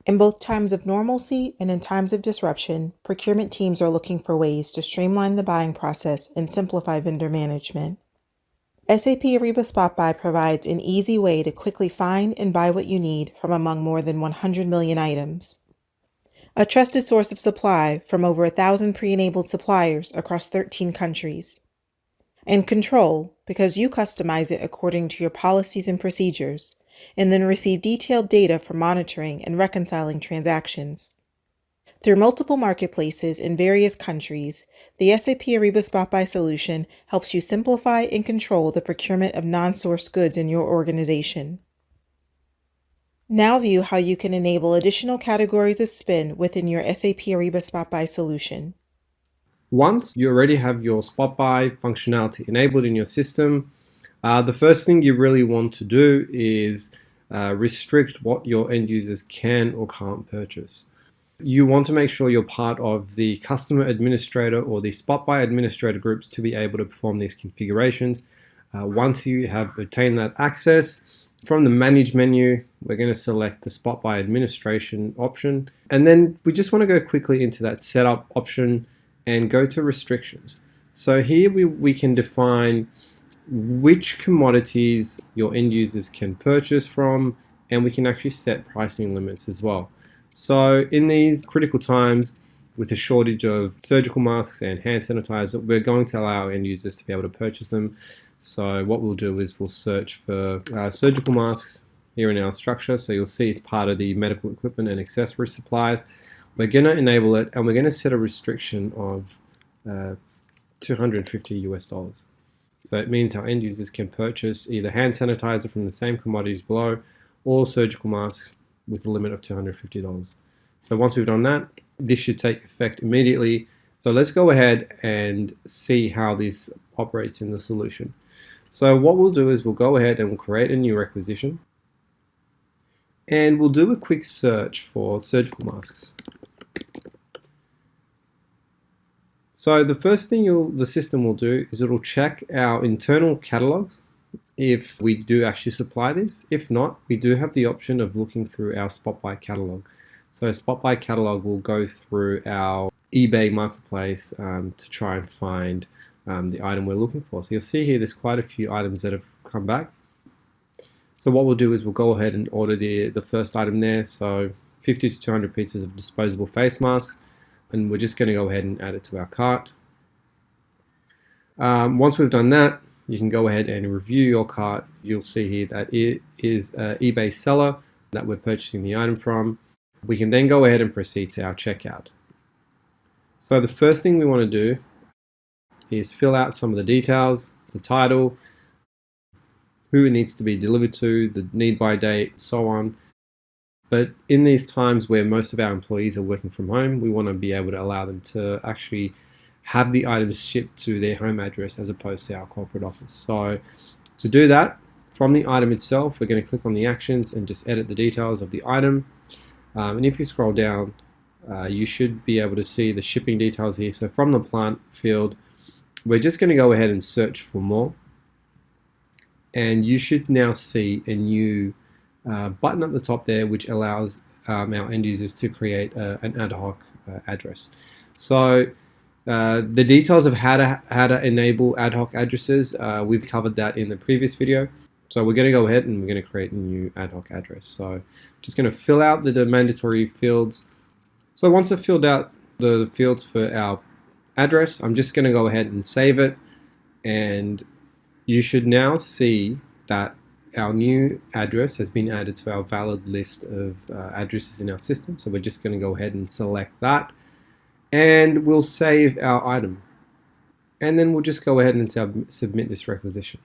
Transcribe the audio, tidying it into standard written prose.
In both times of normalcy and in times of disruption, procurement teams are looking for ways to streamline the buying process and simplify vendor management. SAP Ariba Spot Buy provides an easy way to quickly find and buy what you need from among more than 100 million items. A trusted source of supply from over 1,000 pre-enabled suppliers across 13 countries. And control, because you customize it according to your policies and procedures, and then receive detailed data for monitoring and reconciling transactions. Through multiple marketplaces in various countries, the SAP Ariba Spot Buy solution helps you simplify and control the procurement of non-sourced goods in your organization. Now view how you can enable additional categories of spend within your SAP Ariba Spot Buy solution. Once you already have your Spot Buy functionality enabled in your system, the first thing you really want to do is restrict what your end users can or can't purchase. You want to make sure you're part of the customer administrator or the Spot Buy administrator groups to be able to perform these configurations. Once you have obtained that access, from the Manage menu, we're going to select the Spot Buy administration option. And then we just want to go quickly into that setup option and go to restrictions. So here we can define which commodities your end users can purchase from, and we can actually set pricing limits as well. So in these critical times, with a shortage of surgical masks and hand sanitizer, we're going to allow our end users to be able to purchase them. So what we'll do is we'll search for surgical masks here in our structure. So you'll see it's part of the medical equipment and accessory supplies. We're going to enable it, and we're going to set a restriction of $250 US. So it means our end users can purchase either hand sanitizer from the same commodities below or surgical masks with a limit of $250. So once we've done that, this should take effect immediately. So let's go ahead and see how this operates in the solution. So what we'll do is we'll go ahead and we'll create a new requisition, and we'll do a quick search for surgical masks. So the first thing the system will do is it'll check our internal catalogs if we do actually supply this. If not, we do have the option of looking through our Spot Buy catalog. So Spot Buy catalog will go through our eBay marketplace to try and find the item we're looking for. So you'll see here there's quite a few items that have come back. So what we'll do is we'll go ahead and order the first item there. So 50 to 200 pieces of disposable face masks, and we're just going to go ahead and add it to our cart. Once we've done that, you can go ahead and review your cart. You'll see here that it is an eBay seller that we're purchasing the item from. We can then go ahead and proceed to our checkout. So the first thing we want to do is fill out some of the details, the title, who it needs to be delivered to, the need by date, so on. But in these times where most of our employees are working from home, we want to be able to allow them to actually have the items shipped to their home address as opposed to our corporate office. So to do that, from the item itself, we're going to click on the actions and just edit the details of the item. And if you scroll down, you should be able to see the shipping details here. So from the plant field, we're just going to go ahead and search for more. And you should now see a new button at the top there, which allows our end users to create an ad hoc address. So the details of how to enable ad hoc addresses, we've covered that in the previous video. So we're going to go ahead and we're going to create a new ad hoc address. So just going to fill out the mandatory fields. So once I've filled out the fields for our address, I'm just going to go ahead and save it. And you should now see that our new address has been added to our valid list of addresses in our system. So we're just going to go ahead and select that. And we'll save our item. And then we'll just go ahead and submit this requisition.